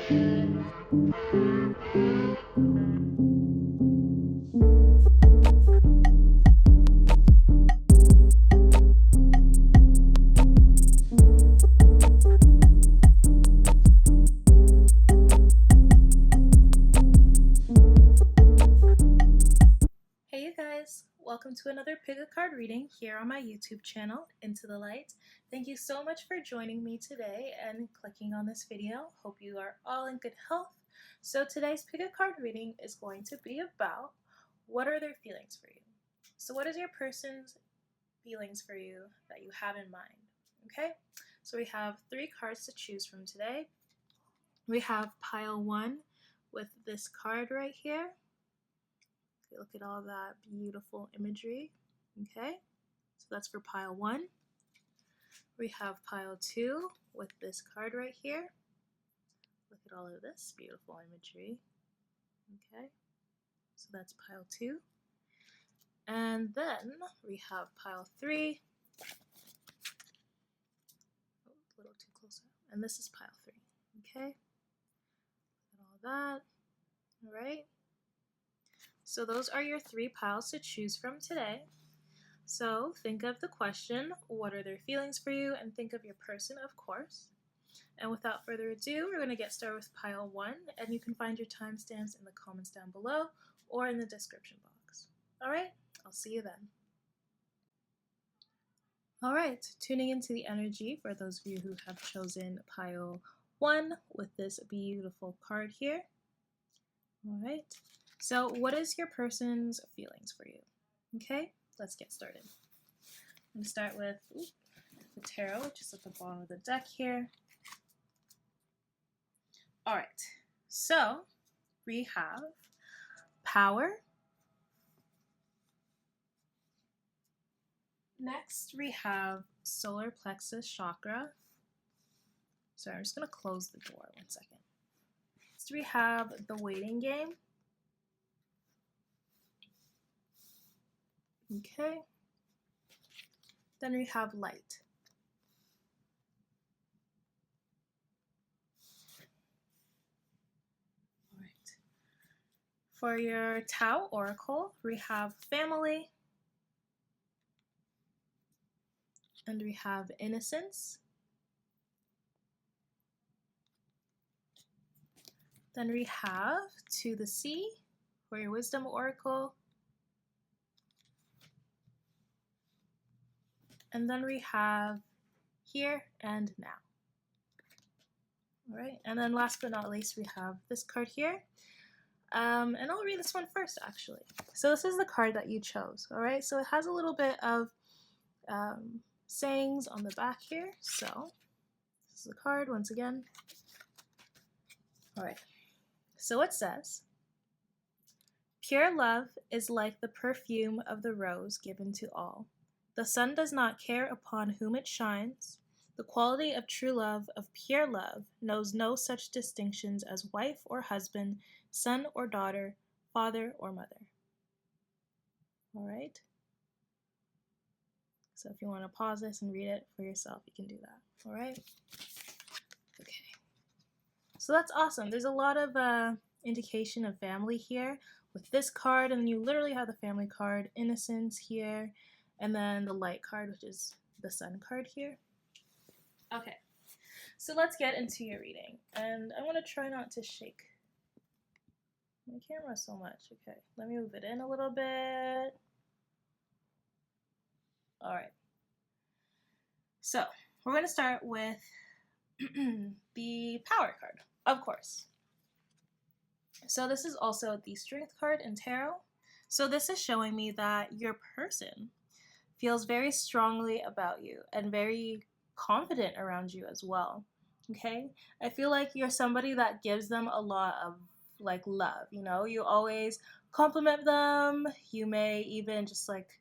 Hey you guys, welcome to another pick a card reading here on my YouTube channel, Into the Light. Thank you so much for joining me today and clicking on this video. Hope you are all in good health. So today's pick a card reading is going to be about what are their feelings for you. So what is your person's feelings for you that you have in mind? Okay, so we have 3 cards to choose from today. We have pile 1 with this card right here. Look at all that beautiful imagery. Okay, so that's for pile 1. We have pile 2 with this card right here. Look at all of this beautiful imagery. Okay, so that's pile 2. And then we have pile 3. Oh, a little too close. And this is pile 3. Okay, look at all that. All right. So those are your 3 piles to choose from today. So think of the question, what are their feelings for you, and think of your person, of course. And without further ado, we're going to get started with pile 1, and you can find your timestamps in the comments down below or in the description box. All right, I'll see you then. All right, tuning into the energy for those of you who have chosen pile 1 with this beautiful card here. All right. So what is your person's feelings for you? Okay, let's get started. I'm going to start with the tarot, which is at the bottom of the deck here. All right, so we have power. Next, we have solar plexus chakra. Sorry, I'm just going to close the door 1 second. Next, we have the waiting game. Okay, then we have light. All right. For your Tao Oracle, we have family, and we have innocence. Then we have To the Sea for your Wisdom Oracle. And then we have Here and Now. All right, and then last but not least, we have this card here. And I'll read this one first, actually. So this is the card that you chose, all right? So it has a little bit of sayings on the back here. So this is the card once again. All right, so it says, pure love is like the perfume of the rose given to all. The sun does not care upon whom it shines. The quality of true love, of pure love, knows no such distinctions as wife or husband, son or daughter, father or mother. All right? So if you want to pause this and read it for yourself, you can do that. All right? Okay. So that's awesome. There's a lot of indication of family here with this card, and then you literally have the family card, innocence here, and then the light card, which is the sun card here. Okay, so let's get into your reading. And I want to try not to shake my camera so much. Okay, let me move it in a little bit. All right. So we're going to start with the power card, of course. So this is also the strength card in tarot. So this is showing me that your person feels very strongly about you and very confident around you as well. Okay, I feel like you're somebody that gives them a lot of like love, you know, you always compliment them. You may even just like,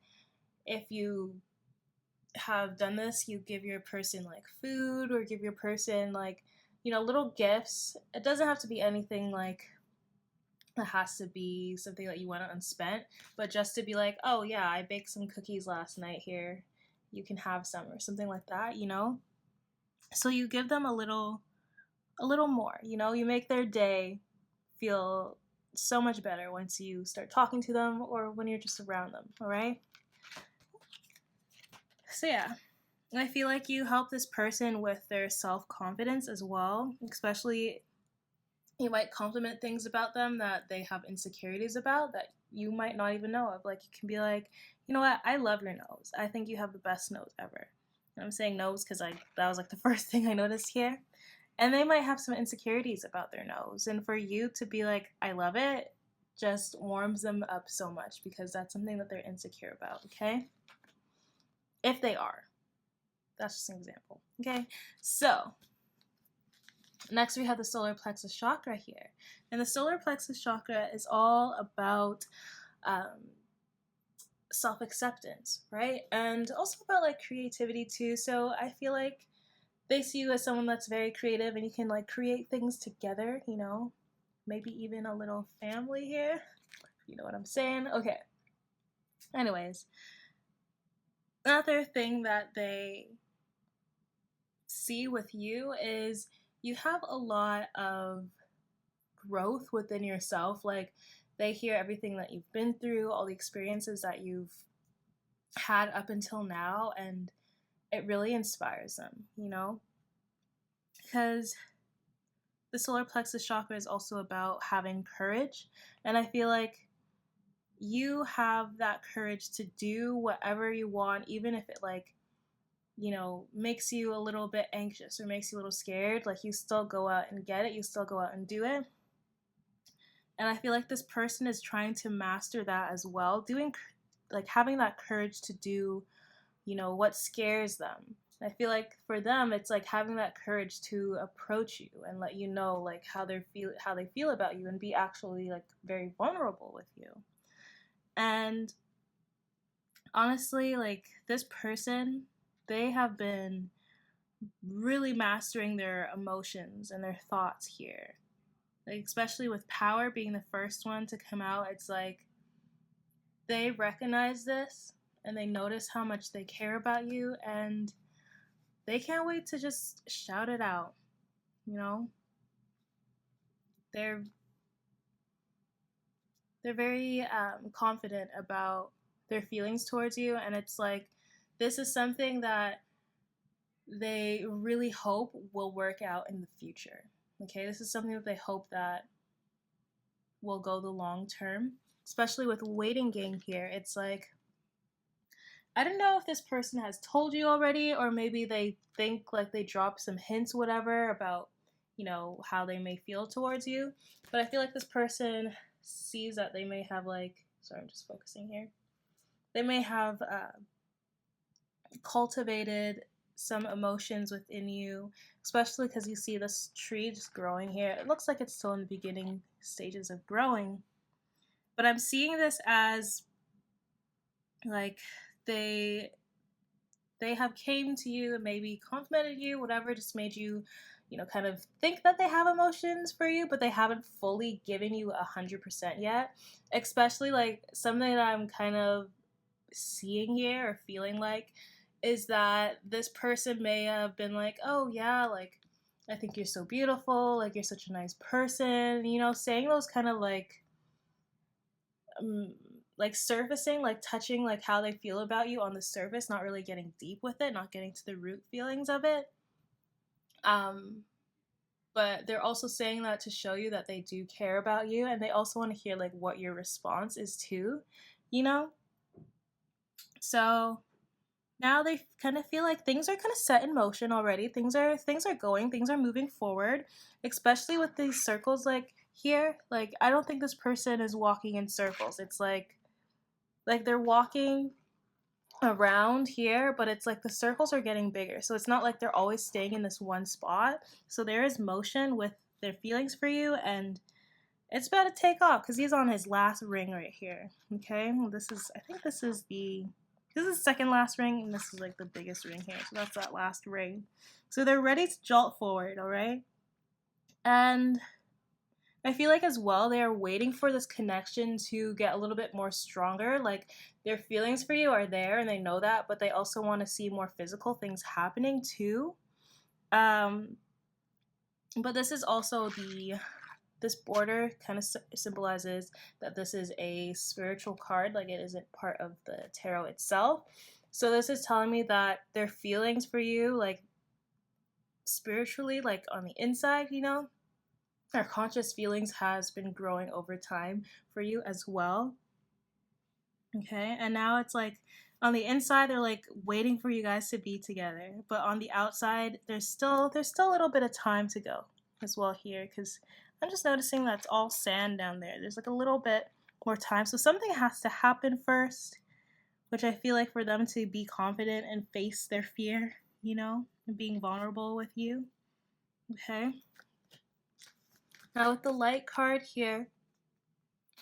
if you have done this, you give your person like food or give your person like, you know, little gifts. It doesn't have to be anything like it has to be something that you want unspent, but just to be like, oh yeah, I baked some cookies last night, here, you can have some, or something like that, you know? So you give them a little a little more, you know? You make their day feel so much better once you start talking to them or when you're just around them, all right? So yeah, I feel like you help this person with their self-confidence as well, especially you might compliment things about them that they have insecurities about that you might not even know of. Like, you can be like, you know what, I love your nose. I think you have the best nose ever. And I'm saying nose because that was like the first thing I noticed here. And they might have some insecurities about their nose. And for you to be like, I love it, just warms them up so much because that's something that they're insecure about, okay? If they are. That's just an example, okay? So, next we have the solar plexus chakra here. And the solar plexus chakra is all about self-acceptance, right? And also about like creativity too. So I feel like they see you as someone that's very creative and you can like create things together, you know? Maybe even a little family here. You know what I'm saying? Okay. Anyways, another thing that they see with you is you have a lot of growth within yourself. Like, they hear everything that you've been through, all the experiences that you've had up until now, and it really inspires them, you know? Because the solar plexus chakra is also about having courage, and I feel like you have that courage to do whatever you want, even if it like, you know, makes you a little bit anxious or makes you a little scared. Like, you still go out and get it, you still go out and do it. And I feel like this person is trying to master that as well, doing like having that courage to do, you know, what scares them. I feel like for them it's like having that courage to approach you and let you know like how they feel about you and be actually like very vulnerable with you. And honestly, like, this person, they have been really mastering their emotions and their thoughts here. Like, especially with power being the first one to come out, it's like they recognize this and they notice how much they care about you and they can't wait to just shout it out, you know? They're very confident about their feelings towards you, and it's like this is something that they really hope will work out in the future. Okay, this is something that they hope that will go the long term, especially with waiting game here. It's like, I don't know if this person has told you already, or maybe they think like they drop some hints, whatever, about, you know, how they may feel towards you. But I feel like this person sees that they may have like, sorry, I'm just focusing here. They may have cultivated some emotions within you, especially because you see this tree just growing here. It looks like it's still in the beginning stages of growing. But I'm seeing this as like they have came to you and maybe complimented you, whatever, just made you, you know, kind of think that they have emotions for you, but they haven't fully given you 100% yet. Especially like something that I'm kind of seeing here or feeling like is that this person may have been like, oh yeah, like, I think you're so beautiful, like, you're such a nice person, you know, saying those kind of like surfacing, like touching like how they feel about you on the surface, not really getting deep with it, not getting to the root feelings of it. But they're also saying that to show you that they do care about you, and they also want to hear like what your response is too, you know? So now they kind of feel like things are kind of set in motion already. Things are going, things are moving forward, especially with these circles like here. Like, I don't think this person is walking in circles. It's like they're walking around here, but it's like the circles are getting bigger. So it's not like they're always staying in this one spot. So there is motion with their feelings for you, and it's about to take off because he's on his last ring right here. Okay, I think this is the second last ring, and this is like the biggest ring here. So that's that last ring. So they're ready to jolt forward, all right? And I feel like as well, they are waiting for this connection to get a little bit more stronger. Like, their feelings for you are there and they know that, but they also want to see more physical things happening too. But this is also this border kind of symbolizes that this is a spiritual card, like it isn't part of the tarot itself. So this is telling me that their feelings for you, like spiritually, like on the inside, you know, our conscious feelings has been growing over time for you as well. Okay, and now it's like on the inside they're like waiting for you guys to be together, but on the outside there's still a little bit of time to go as well here, because I'm just noticing that's all sand down there. There's like a little bit more time, so something has to happen first, which I feel like for them to be confident and face their fear, you know, and being vulnerable with you. Okay, now with the light card here,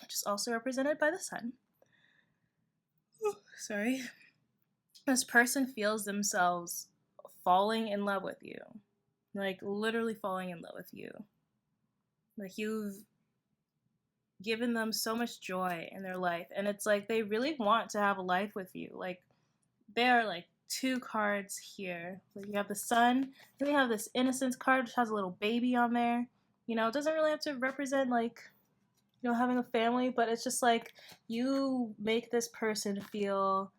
which is also represented by the sun, sorry, this person feels themselves falling in love with you, like literally falling in love with you. Like you've given them so much joy in their life, and it's like they really want to have a life with you. Like there are like two cards here. Like you have the sun, then you have this innocence card which has a little baby on there. You know, it doesn't really have to represent like, you know, having a family, but it's just like you make this person feel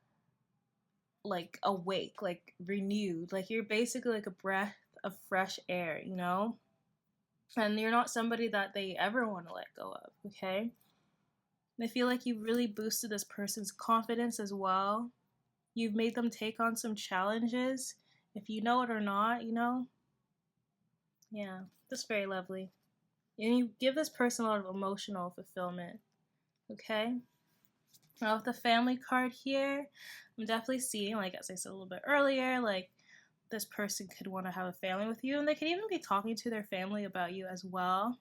like awake, like renewed, like you're basically like a breath of fresh air, you know? And you're not somebody that they ever want to let go of, okay? I feel like you've really boosted this person's confidence as well. You've made them take on some challenges, if you know it or not, you know? Yeah, that's very lovely. And you give this person a lot of emotional fulfillment, okay? Now with the family card here, I'm definitely seeing, like as I said a little bit earlier, like this person could want to have a family with you, and they could even be talking to their family about you as well.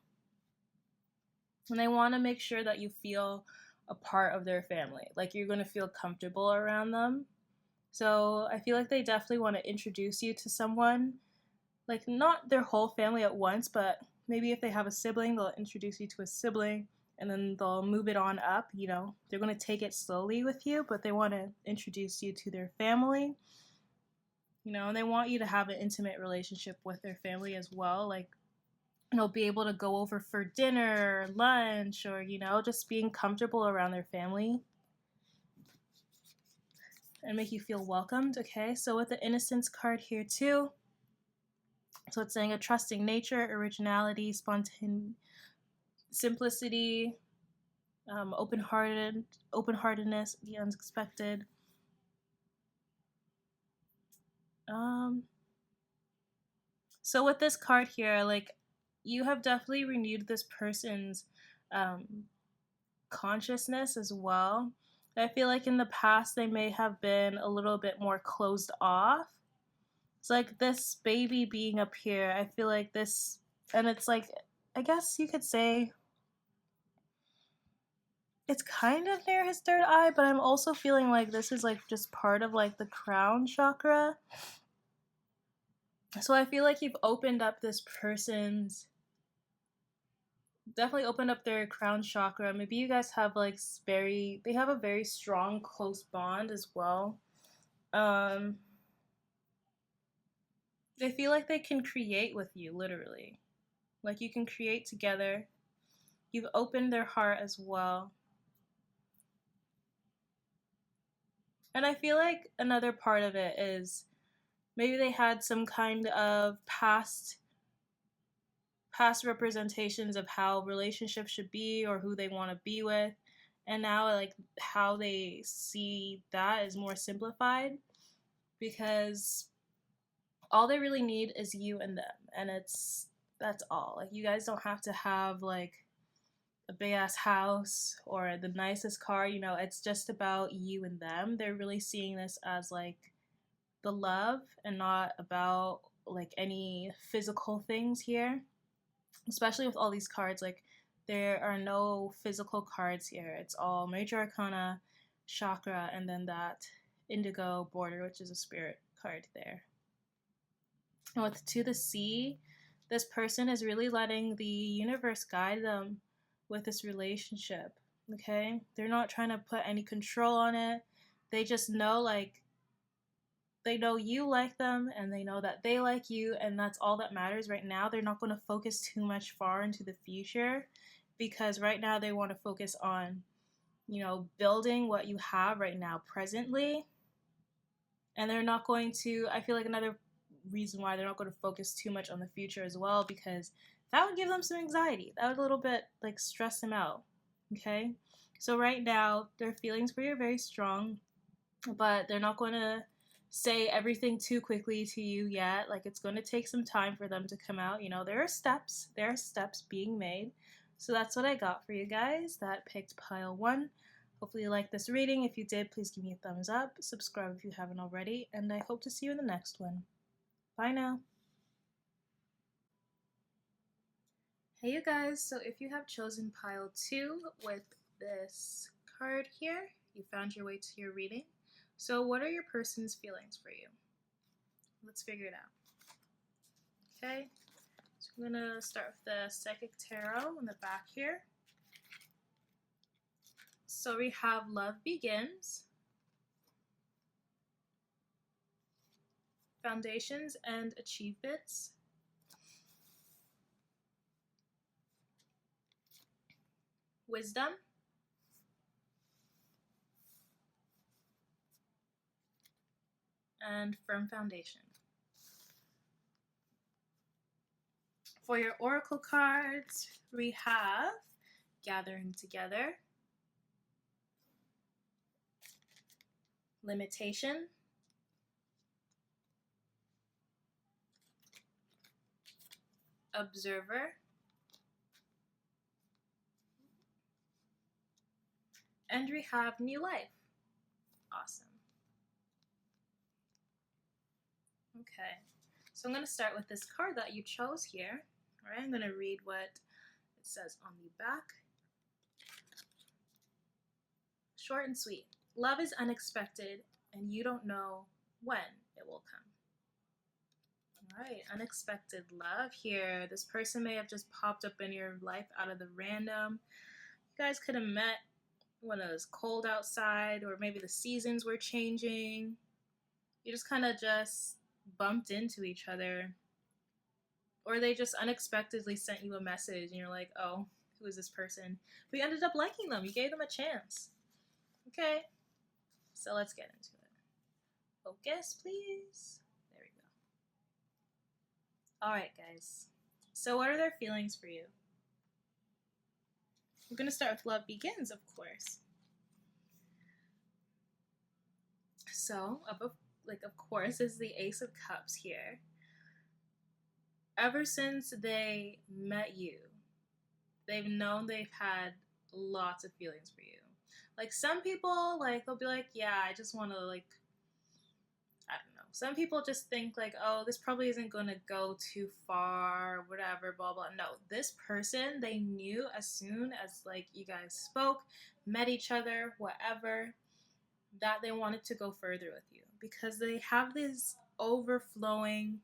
And they want to make sure that you feel a part of their family, like you're going to feel comfortable around them. So I feel like they definitely want to introduce you to someone, like not their whole family at once, but maybe if they have a sibling, they'll introduce you to a sibling, and then they'll move it on up, you know. They're going to take it slowly with you, but they want to introduce you to their family, you know, and they want you to have an intimate relationship with their family as well. Like, you know, be able to go over for dinner or lunch, or, you know, just being comfortable around their family and make you feel welcomed, okay? So with the innocence card here too, so it's saying a trusting nature, originality, simplicity, open-heartedness, the unexpected. So with this card here, like you have definitely renewed this person's consciousness as well. I feel like in the past they may have been a little bit more closed off. It's like this baby being up here, I feel like this, and it's like, I guess you could say it's kind of near his third eye, but I'm also feeling like this is like just part of like the crown chakra. So I feel like you've opened up this person's, definitely opened up their crown chakra. Maybe you guys have like they have a very strong close bond as well. They feel like they can create with you, literally. Like you can create together. You've opened their heart as well. And I feel like another part of it is maybe they had some kind of past representations of how relationships should be or who they want to be with, and now like how they see that is more simplified, because all they really need is you and them, and that's all. Like you guys don't have to have like a big ass house or the nicest car, you know. It's just about you and them. They're really seeing this as like the love and not about like any physical things here, especially with all these cards. Like there are no physical cards here. It's all major arcana, chakra, and then that indigo border, which is a spirit card there. And with To the Sea, this person is really letting the universe guide them with this relationship, okay? They're not trying to put any control on it. They just know like they know you like them and they know that they like you, and that's all that matters right now. They're not going to focus too much far into the future because right now they want to focus on, you know, building what you have right now presently. And they're not going to, I feel like another reason why they're not going to focus too much on the future as well, because that would give them some anxiety. That would a little bit like stress them out. Okay? So right now, their feelings for you are very strong, but they're not going to say everything too quickly to you yet. Like, it's going to take some time for them to come out. You know, there are steps being made. So that's what I got for you guys that picked pile 1. Hopefully you liked this reading. If you did, please give me a thumbs up, subscribe if you haven't already, and I hope to see you in the next one. Bye now. Hey you guys, so if you have chosen pile 2 with this card here, you found your way to your reading. So what are your person's feelings for you? Let's figure it out. Okay, so I'm gonna start with the Psychic Tarot in the back here. So we have Love Begins, Foundations and Achievements, Wisdom, and Firm Foundation. For your oracle cards, we have Gathering Together, Limitation, Observer, and we have New Life. Awesome. Okay, so I'm going to start with this card that you chose here. All right, I'm going to read what it says on the back. Short and sweet. Love is unexpected, and you don't know when it will come. All right, unexpected love here. This person may have just popped up in your life out of the random. You guys could have met when it was cold outside, or maybe the seasons were changing. You just kind of just bumped into each other. Or they just unexpectedly sent you a message and you're like, oh, who is this person? But you ended up liking them. You gave them a chance. Okay, so let's get into it. Focus, please. There we go. All right, guys. So what are their feelings for you? We're going to start with Love Begins, of course. So, of course, is the Ace of Cups here. Ever since they met you, they've known they've had lots of feelings for you. Like, some people, like, they'll be like, yeah, I just want to, like, I don't know. Some people just think, like, oh, this probably isn't going to go too far, whatever, blah, blah. No, this person, they knew as soon as, like, you guys spoke, met each other, whatever, that they wanted to go further with you. Because they have these overflowing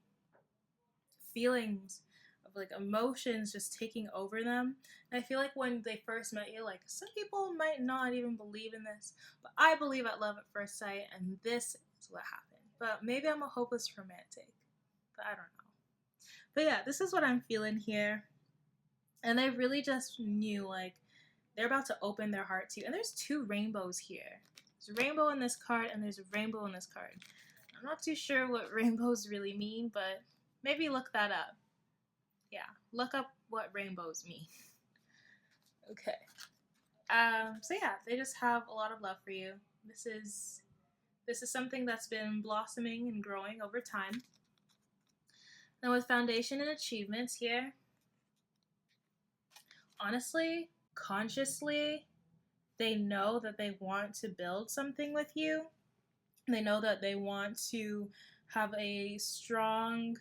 feelings of like emotions just taking over them. And I feel like when they first met you, like, some people might not even believe in this, but I believe at love at first sight, and this is what happened. But maybe I'm a hopeless romantic, but I don't know. But yeah, this is what I'm feeling here. And they really just knew, like, they're about to open their heart to you. And there's 2 rainbows here. There's a rainbow in this card, and there's a rainbow in this card. I'm not too sure what rainbows really mean, but maybe look that up. Yeah, look up what rainbows mean. Okay. So yeah, they just have a lot of love for you. This is something that's been blossoming and growing over time. Now with Foundation and Achievements here, honestly, consciously, they know that they want to build something with you. They know that they want to have a strong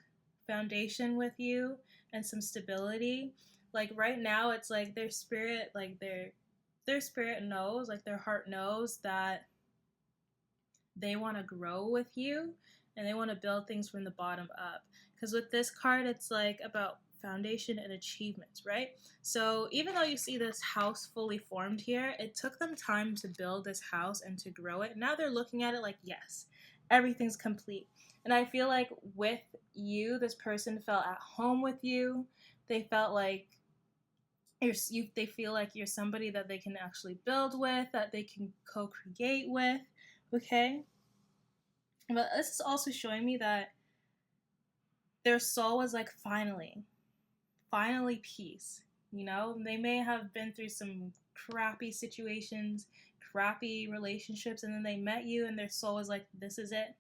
foundation with you and some stability. Like right now, it's like their spirit, like their spirit knows, like their heart knows that they want to grow with you and they want to build things from the bottom up. Because with this card, it's like about foundation and achievements, right? So even though you see this house fully formed here, it took them time to build this house and to grow it. Now they're looking at it like, yes, everything's complete. And I feel like with you, this person felt at home with you. They felt like they feel like you're somebody that they can actually build with, that they can co-create with, okay? But this is also showing me that their soul was like, finally peace. You know, they may have been through some crappy situations, crappy relationships, and then they met you and their soul was like, this is it.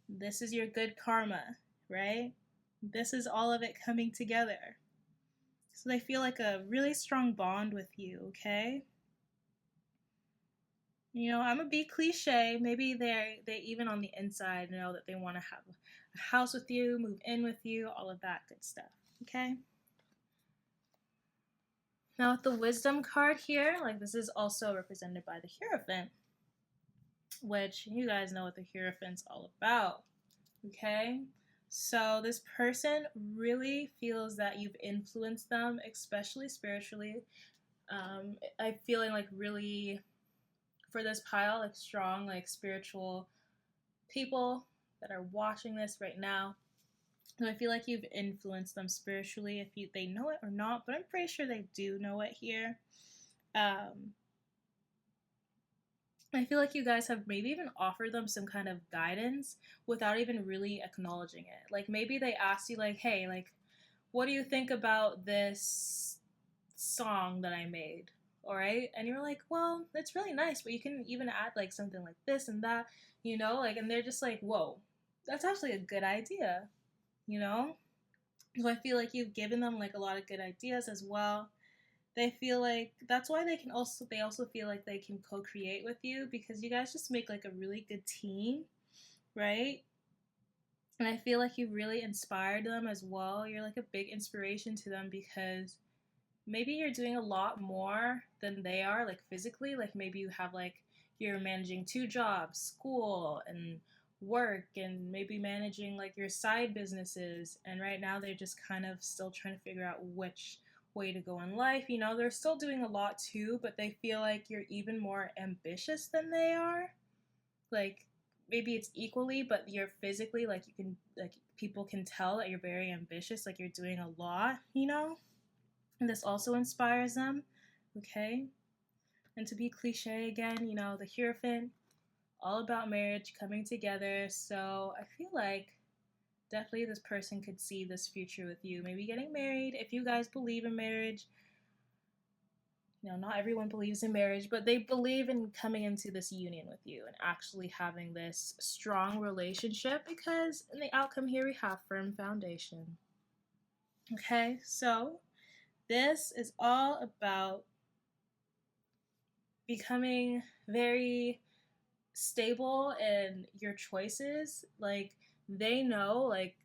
This is your good karma, right? This is all of it coming together. So they feel like a really strong bond with you, okay? You know, I'm gonna be cliche. Maybe they even on the inside know that they want to have a house with you, move in with you, all of that good stuff, okay? Now with the wisdom card here, like this is also represented by the Hierophant, which you guys know what the Hierophant's all about, okay? So this person really feels that you've influenced them, especially spiritually. I'm feeling like really, for this pile, like strong, like spiritual people that are watching this right now. And I feel like you've influenced them spiritually, if they know it or not, but I'm pretty sure they do know it here. I feel like you guys have maybe even offered them some kind of guidance without even really acknowledging it. Like maybe they asked you like, hey, like, what do you think about this song that I made? All right. And you're like, well, it's really nice, but you can even add like something like this and that, you know, like, and they're just like, whoa, that's actually a good idea, you know? So I feel like you've given them like a lot of good ideas as well. They feel like that's why they also feel like they can co-create with you, because you guys just make like a really good team, right? And I feel like you really inspired them as well. You're like a big inspiration to them because maybe you're doing a lot more than they are, like physically. Like maybe you have like, you're managing 2 jobs, school and work, and maybe managing like your side businesses. And right now they're just kind of still trying to figure out which way to go in life. You know, they're still doing a lot too, but they feel like you're even more ambitious than they are. Like maybe it's equally, but you're physically, like you can, like people can tell that you're very ambitious, like you're doing a lot, you know? And this also inspires them, okay? And to be cliche again, you know, the Hierophant, all about marriage, coming together. So I feel like definitely this person could see this future with you, maybe getting married. If you guys believe in marriage, you know, not everyone believes in marriage, but they believe in coming into this union with you and actually having this strong relationship, because in the outcome here we have firm foundation. Okay, so this is all about becoming very stable in your choices. Like they know like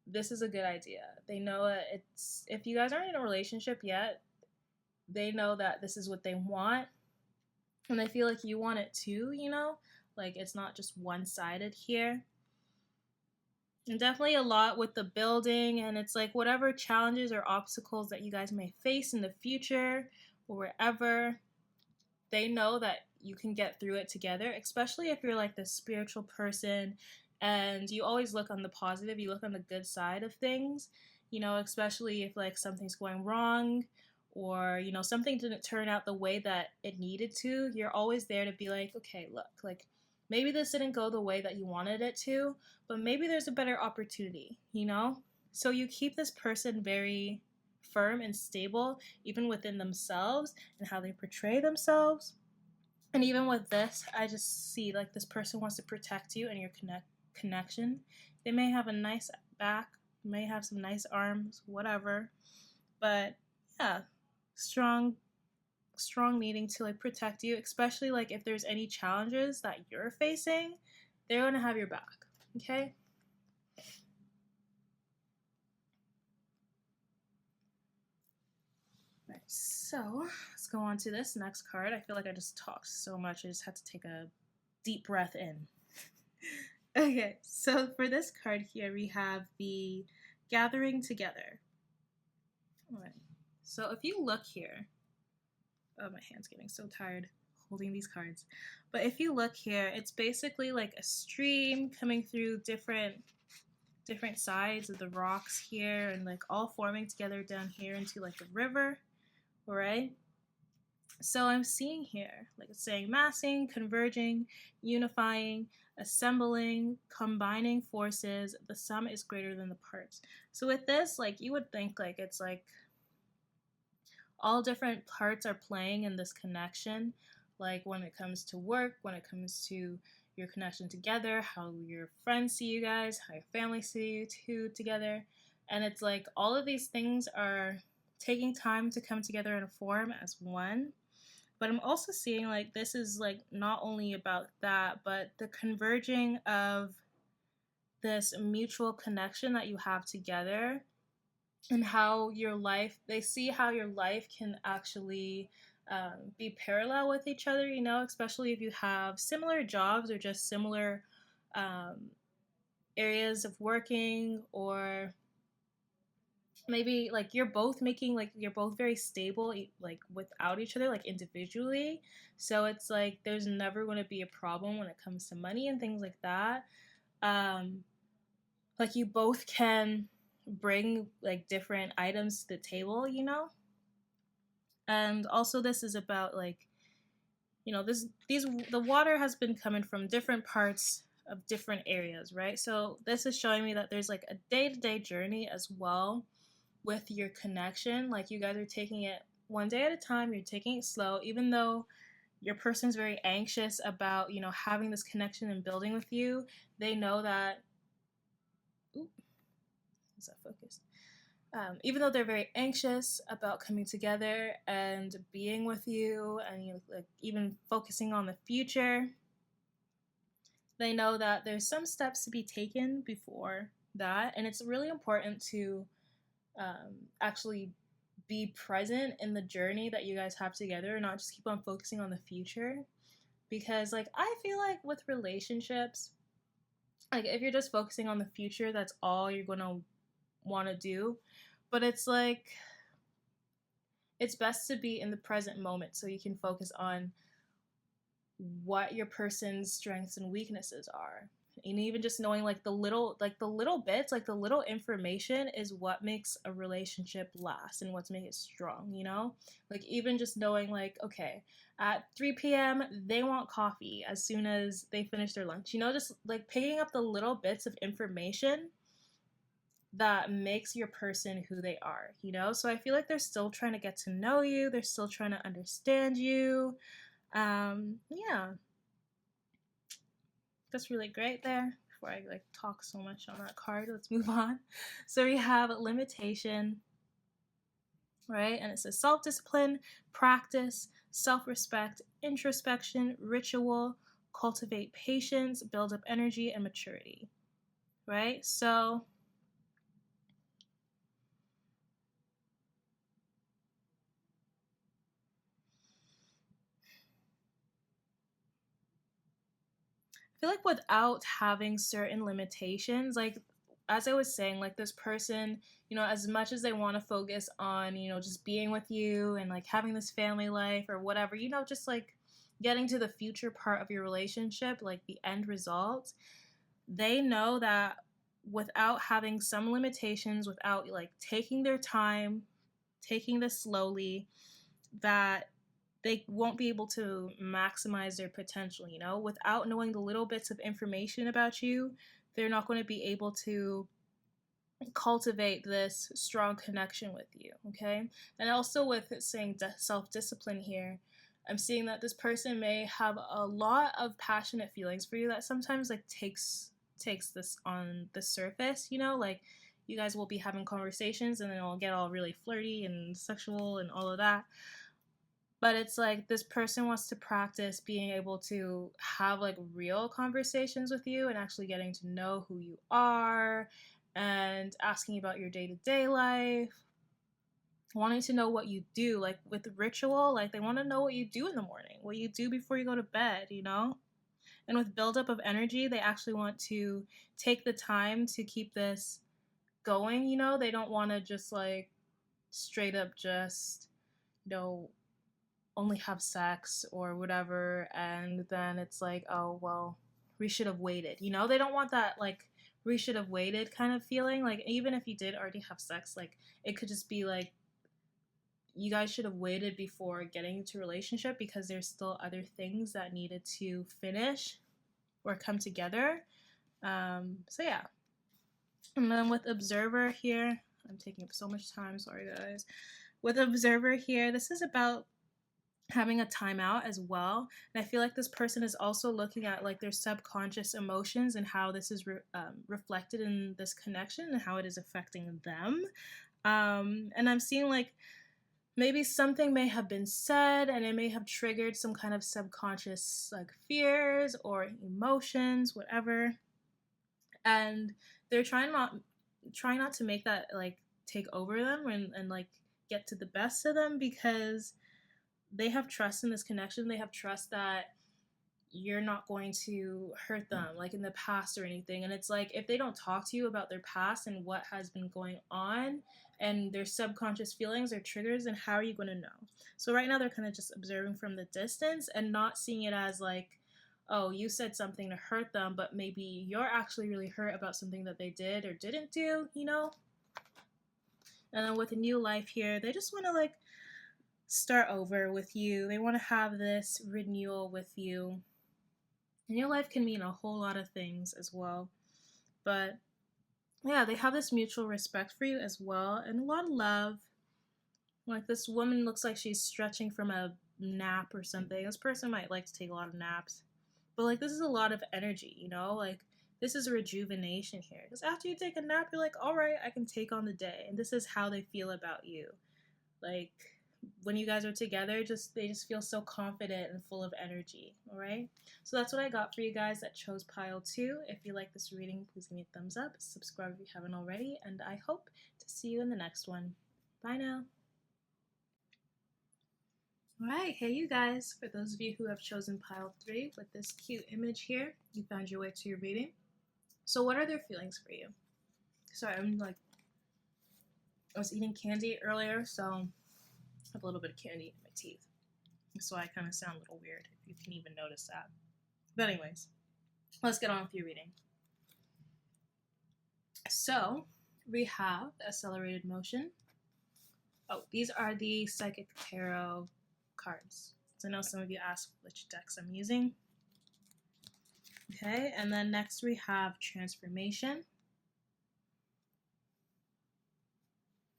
this is a good idea. They know that it's, if you guys aren't in a relationship yet, they know that this is what they want, and I feel like you want it too, you know? Like it's not just one-sided here. And definitely a lot with the building, and it's like whatever challenges or obstacles that you guys may face in the future or wherever, they know that you can get through it together, especially if you're like this spiritual person and you always look on the positive, you look on the good side of things, you know, especially if like something's going wrong, or you know something didn't turn out the way that it needed to. You're always there to be like, okay, look, like maybe this didn't go the way that you wanted it to, but maybe there's a better opportunity, you know? So you keep this person very firm and stable, even within themselves and how they portray themselves. And even with this, I just see like this person wants to protect you and your connection. They may have a nice back, may have some nice arms, whatever. But yeah, strong needing to like protect you, especially like if there's any challenges that you're facing, they're going to have your back, okay? Right, so let's go on to this next card. I feel like I just talked so much, I just had to take a deep breath in. Okay, so for this card here, we have the Gathering Together. All right, so if you look here, oh, my hand's getting so tired. holding these cards. But if you look here, it's basically like a stream coming through different sides of the rocks here, and like all forming together down here into like a river, right? So I'm seeing here, like it's saying massing, converging, unifying, assembling, combining forces. The sum is greater than the parts. So with this, like you would think like it's like all different parts are playing in this connection. Like when it comes to work, when it comes to your connection together, how your friends see you guys, how your family see you two together. And it's like all of these things are taking time to come together and form as one. But I'm also seeing like this is like not only about that, but the converging of this mutual connection that you have together, and how your life, they see how your life can actually be parallel with each other, you know, especially if you have similar jobs or just similar um, areas of working, or maybe like you're both making, like you're both very stable like without each other, like individually. So it's like there's never going to be a problem when it comes to money and things like that. um like you both can bring like different items to the table, you know. And also this is about like, you know, the water has been coming from different parts of different areas, right? So this is showing me that there's like a day-to-day journey as well with your connection. Like you guys are taking it one day at a time, you're taking it slow, even though your person's very anxious about, you know, having this connection and building with you. They know that, ooh, is that focused? Even though they're very anxious about coming together and being with you, and you know, like even focusing on the future, they know that there's some steps to be taken before that, and it's really important to actually be present in the journey that you guys have together and not just keep on focusing on the future. Because like I feel like with relationships, like if you're just focusing on the future, that's all you're gonna want to do. But it's like it's best to be in the present moment so you can focus on what your person's strengths and weaknesses are. And even just knowing like the little bits, like the little information is what makes a relationship last and what's make it strong, you know? Like even just knowing like, okay, at 3 p.m. they want coffee as soon as they finish their lunch. You know, just like picking up the little bits of information that makes your person who they are, you know? So I feel like they're still trying to get to know you, they're still trying to understand you. Yeah, that's really great there. Before I like talk so much on that card, let's move on. So we have limitation, right? And it says self-discipline, practice, self-respect, introspection, ritual, cultivate patience, build up energy and maturity, right? So feel like without having certain limitations, like as I was saying, like this person, you know, as much as they want to focus on, you know, just being with you and like having this family life or whatever, you know, just like getting to the future part of your relationship, like the end result, they know that without having some limitations, without like taking their time, taking this slowly, that they won't be able to maximize their potential, you know? Without knowing the little bits of information about you, they're not going to be able to cultivate this strong connection with you, okay? And also with it saying self-discipline here, I'm seeing that this person may have a lot of passionate feelings for you that sometimes like takes this on the surface, you know? Like you guys will be having conversations and then it'll get all really flirty and sexual and all of that. But it's like this person wants to practice being able to have like real conversations with you and actually getting to know who you are and asking about your day-to-day life, wanting to know what you do, like with ritual, like they want to know what you do in the morning, what you do before you go to bed, you know? And with buildup of energy, they actually want to take the time to keep this going, you know? They don't want to just like straight up just, you know, only have sex or whatever, and then it's like, oh well, we should have waited, you know? They don't want that like we should have waited kind of feeling. Like even if you did already have sex, like it could just be like you guys should have waited before getting into a relationship because there's still other things that needed to finish or come together. So yeah. And then with Observer here, I'm taking up so much time, sorry guys. With Observer here, this is about having a timeout as well. And I feel like this person is also looking at like their subconscious emotions and how this is reflected in this connection and how it is affecting them. And I'm seeing like maybe something may have been said and it may have triggered some kind of subconscious like fears or emotions, whatever. And they're trying not to make that like take over them and like get to the best of them, because they have trust in this connection. They have trust that you're not going to hurt them like in the past or anything. And it's like if they don't talk to you about their past and what has been going on and their subconscious feelings or triggers, then how are you going to know? So right now they're kind of just observing from the distance and not seeing it as like, oh, you said something to hurt them, but maybe you're actually really hurt about something that they did or didn't do, you know? And then with a new life here, they just want to like start over with you. They want to have this renewal with you. And your life can mean a whole lot of things as well. But yeah, they have this mutual respect for you as well and a lot of love. Like this woman looks like she's stretching from a nap or something. This person might like to take a lot of naps. But like this is a lot of energy, you know? Like this is a rejuvenation here. Because after you take a nap, you're like, all right, I can take on the day. And this is how they feel about you. Like when you guys are together, they just feel so confident and full of energy. All right, so that's what I got for you guys that chose pile 2. If you like this reading, please give me a thumbs up, subscribe if you haven't already, and I hope to see you in the next one. Bye now. All right, hey you guys, for those of you who have chosen pile 3 with this cute image here, you found your way to your reading. So what are their feelings for you? Sorry, I was eating candy earlier, so I have a little bit of candy in my teeth. So I kind of sound a little weird, if you can even notice that. But anyways, let's get on with your reading. So we have accelerated motion. Oh, these are the Psychic Tarot cards. So I know some of you asked which decks I'm using. Okay, and then next we have transformation.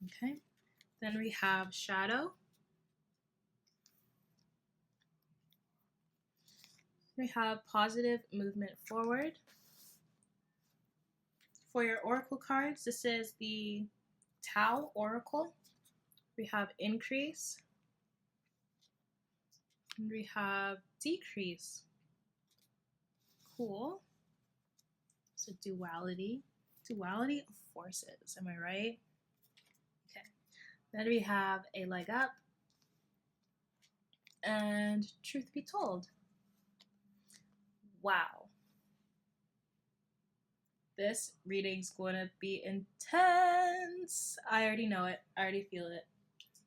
Okay, then we have shadow. We have positive movement forward. For your oracle cards, this is the Tau Oracle. We have increase. And we have decrease. Cool. So duality. Duality of forces, am I right? Okay. Then we have a leg up. And truth be told. Wow. This reading's going to be intense. I already know it. I already feel it.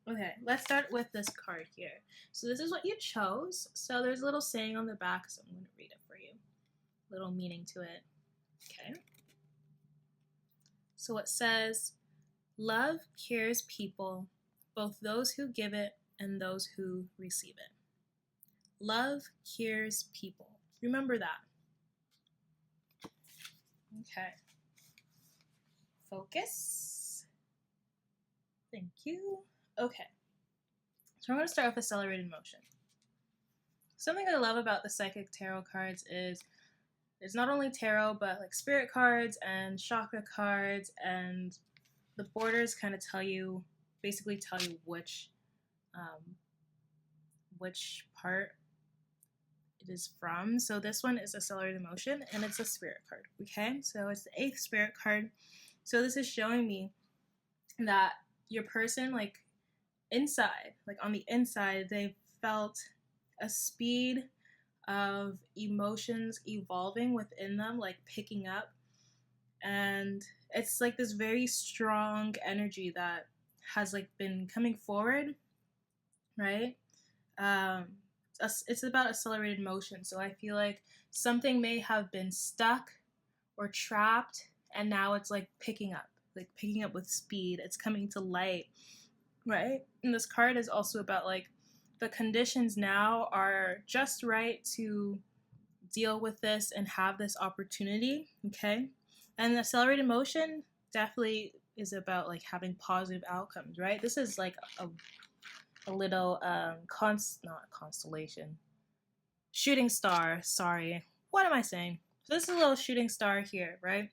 Okay, let's start with this card here. So this is what you chose. So there's a little saying on the back, so I'm going to read it for you. Little meaning to it. Okay. So it says, love cures people, both those who give it and those who receive it. Love cures people. Remember that. Okay. Focus. Thank you. Okay. So I'm going to start with accelerated motion. Something I love about the Psychic Tarot cards is there's not only tarot, but like spirit cards and chakra cards, and the borders kind of basically tell you which part it is from. So this one is accelerated motion, and it's a spirit card. Okay, so it's the 8th spirit card. So this is showing me that your person, like inside, like on the inside, they felt a speed of emotions evolving within them, like picking up, and it's like this very strong energy that has like been coming forward, right? it's about accelerated motion. So I feel like something may have been stuck or trapped, and now it's like picking up with speed. It's coming to light, right? And this card is also about like the conditions now are just right to deal with this and have this opportunity, okay? And the accelerated motion definitely is about like having positive outcomes, right? This is like a little not constellation, shooting star, sorry. What am I saying? So this is a little shooting star here, right?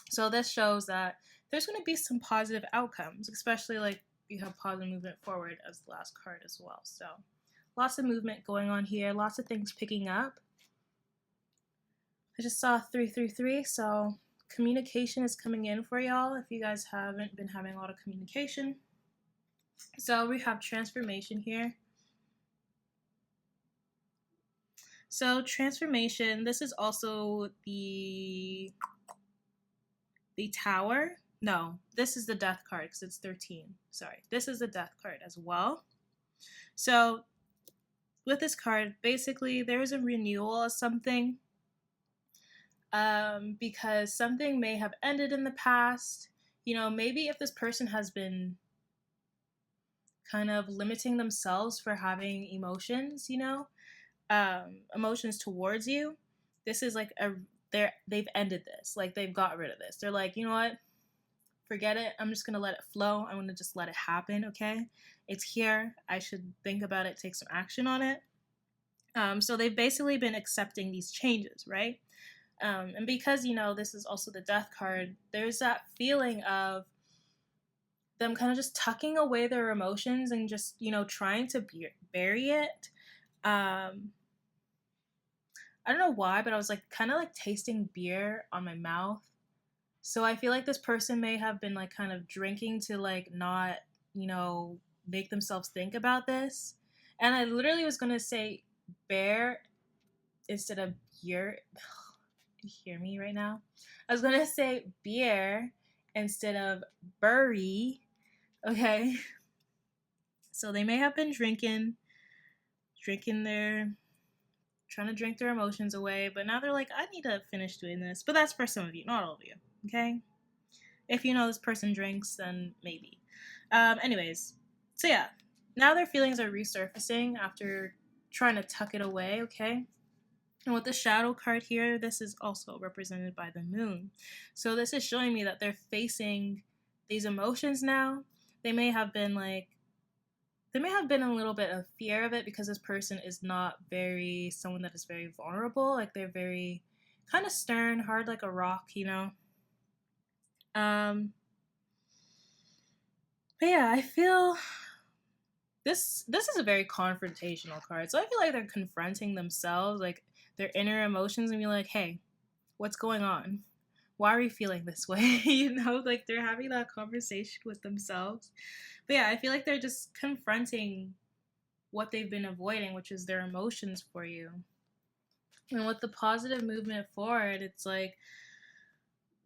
So this shows that there's going to be some positive outcomes, especially like you have positive movement forward as the last card as well. So lots of movement going on here, lots of things picking up. I just saw 333, so communication is coming in for y'all if you guys haven't been having a lot of communication. So we have transformation here. So transformation, this is also the tower. No, this is the death card because it's 13. Sorry, this is the death card as well. So with this card, basically there is a renewal of something, because something may have ended in the past. You know, maybe if this person has been kind of limiting themselves for having emotions, emotions towards you, this is like they've ended this. Like they've got rid of this. They're like, you know what? Forget it. I'm just gonna let it flow. I'm gonna just let it happen. Okay, it's here. I should think about it, take some action on it. So they've basically been accepting these changes, right? And because this is also the death card, there's that feeling of them kind of just tucking away their emotions and just trying to bury it. I don't know why, but I was like kind of like tasting beer on my mouth. So I feel like this person may have been like kind of drinking to like not, make themselves think about this. And I literally was going to say bear instead of beer. You hear me right now? I was going to say beer instead of bury. Okay. So they may have been drinking trying to drink their emotions away, but now they're like, I need to finish doing this. But that's for some of you, not all of you. Okay. If you know this person drinks, then maybe. Anyways, so yeah, now their feelings are resurfacing after trying to tuck it away, okay? And with the shadow card here, this is also represented by the moon. So this is showing me that they're facing these emotions now. They may have been a little bit of fear of it because this person is not someone that is very vulnerable. Like they're very kind of stern, hard like a rock, But yeah, I feel this is a very confrontational card. So I feel like they're confronting themselves, like their inner emotions, and be like, hey, what's going on? Why are you feeling this way? Like they're having that conversation with themselves. But yeah, I feel like they're just confronting what they've been avoiding, which is their emotions for you. And with the positive movement forward, it's like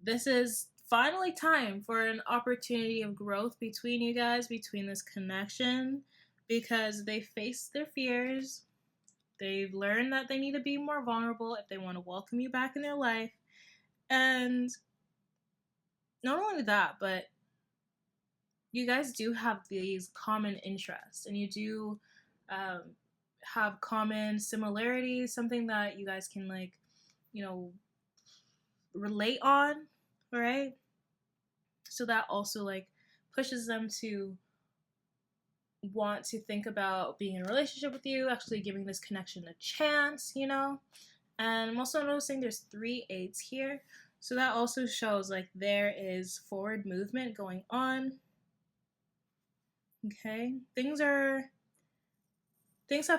this is finally time for an opportunity of growth between you guys, between this connection, because they faced their fears. They've learned that they need to be more vulnerable if they want to welcome you back in their life. And not only that, but you guys do have these common interests, and you do have common similarities, something that you guys can relate on, right? So that also pushes them to want to think about being in a relationship with you, actually giving this connection a chance, And I'm also noticing there's 3 8s here. So that also shows there is forward movement going on. Okay. Things have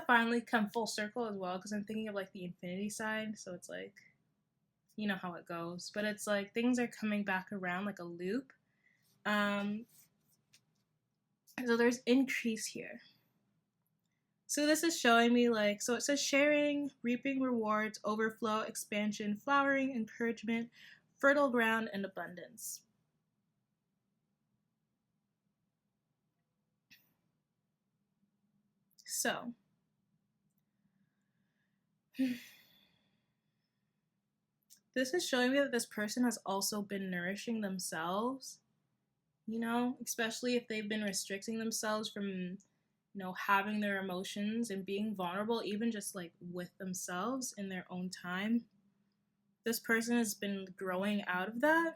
finally come full circle as well, because I'm thinking of the infinity side. So it's you know how it goes. But it's things are coming back around like a loop. So there's increase here. So this is showing me so it says sharing, reaping rewards, overflow, expansion, flowering, encouragement, fertile ground, and abundance. So This is showing me that this person has also been nourishing themselves, you know, especially if they've been restricting themselves from, having their emotions and being vulnerable, even just like with themselves in their own time. This person has been growing out of that,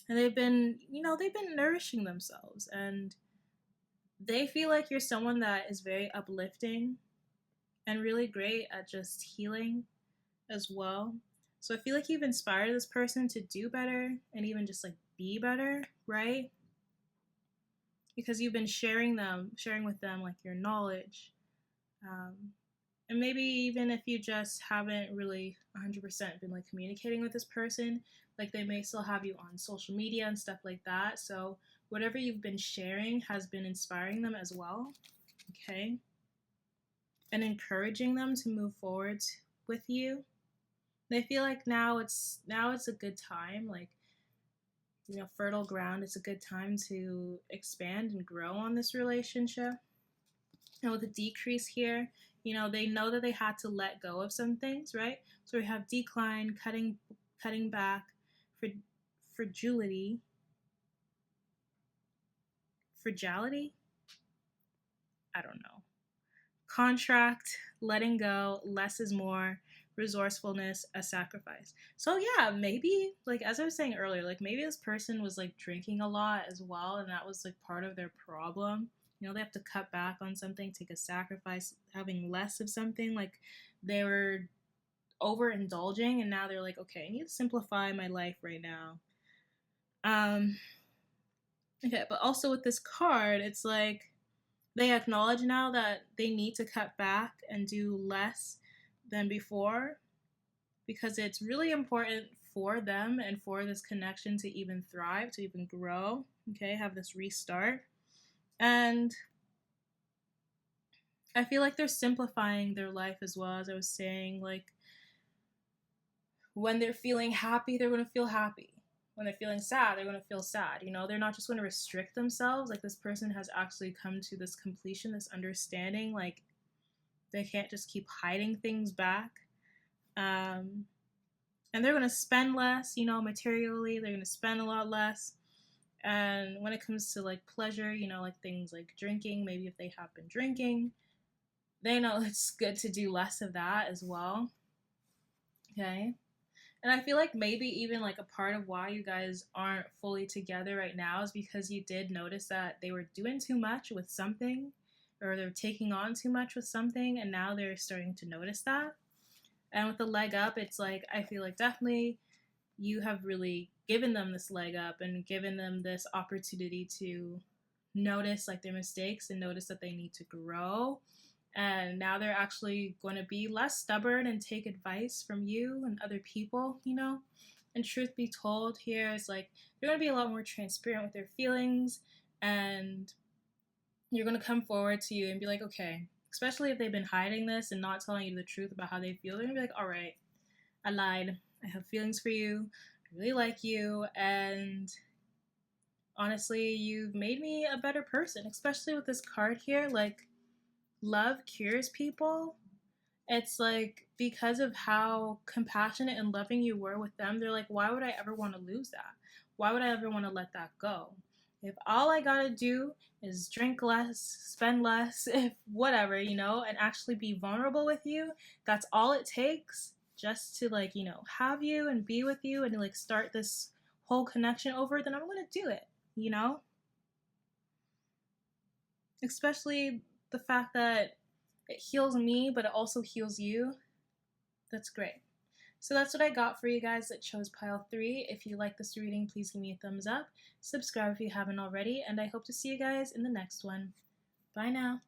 and they've been nourishing themselves, and they feel like you're someone that is very uplifting and really great at just healing as well. So I feel like you've inspired this person to do better and even just like be better, right? Because you've been sharing with them like your knowledge. Um, and maybe even if you just haven't really 100% been like communicating with this person, like they may still have you on social media and stuff like that. So whatever you've been sharing has been inspiring them as well, okay? And encouraging them to move forward with you. They feel like now it's a good time, like, fertile ground. It's a good time to expand and grow on this relationship. And with a decrease here, they know that they had to let go of some things, right? So we have decline, cutting back, fragility, I don't know. Contract, letting go, less is more, resourcefulness, a sacrifice. So yeah, maybe, like as I was saying earlier, like maybe this person was like drinking a lot as well, and that was like part of their problem. They have to cut back on something, take a sacrifice, having less of something. Like they were overindulging, and now they're like, okay, I need to simplify my life right now. Okay, but also with this card, it's like they acknowledge now that they need to cut back and do less than before, because it's really important for them and for this connection to even thrive, to even grow, okay, have this restart. And I feel like they're simplifying their life as well, as I was saying. Like when they're feeling happy, they're going to feel happy. When they're feeling sad, they're going to feel sad. They're not just going to restrict themselves. Like this person has actually come to this completion, this understanding. Like they can't just keep hiding things back. And they're going to spend less, materially. They're going to spend a lot less. And when it comes to like pleasure, like things like drinking, maybe if they have been drinking, they know it's good to do less of that as well. Okay. And I feel like maybe even like a part of why you guys aren't fully together right now is because you did notice that they were doing too much with something, or they're taking on too much with something, and now they're starting to notice that. And with the leg up, it's like, I feel like definitely you have really given them this leg up and given them this opportunity to notice like their mistakes and notice that they need to grow. And now they're actually going to be less stubborn and take advice from you and other people, And truth be told, here is like they're going to be a lot more transparent with their feelings, and you're going to come forward to you and be like, okay, especially if they've been hiding this and not telling you the truth about how they feel, they're going to be like, all right, I lied. I have feelings for you. I really like you. And honestly, you've made me a better person, especially with this card here. Like, love cures people. It's like because of how compassionate and loving you were with them, they're like, why would I ever want to lose that? Why would I ever want to let that go? If all I gotta do is drink less, spend less, if whatever, and actually be vulnerable with you, that's all it takes just to like, have you and be with you and like start this whole connection over, then I'm gonna do it, Especially the fact that it heals me, but it also heals you. That's great. So that's what I got for you guys that chose pile 3. If you like this reading, please give me a thumbs up. Subscribe if you haven't already, and I hope to see you guys in the next one. Bye now.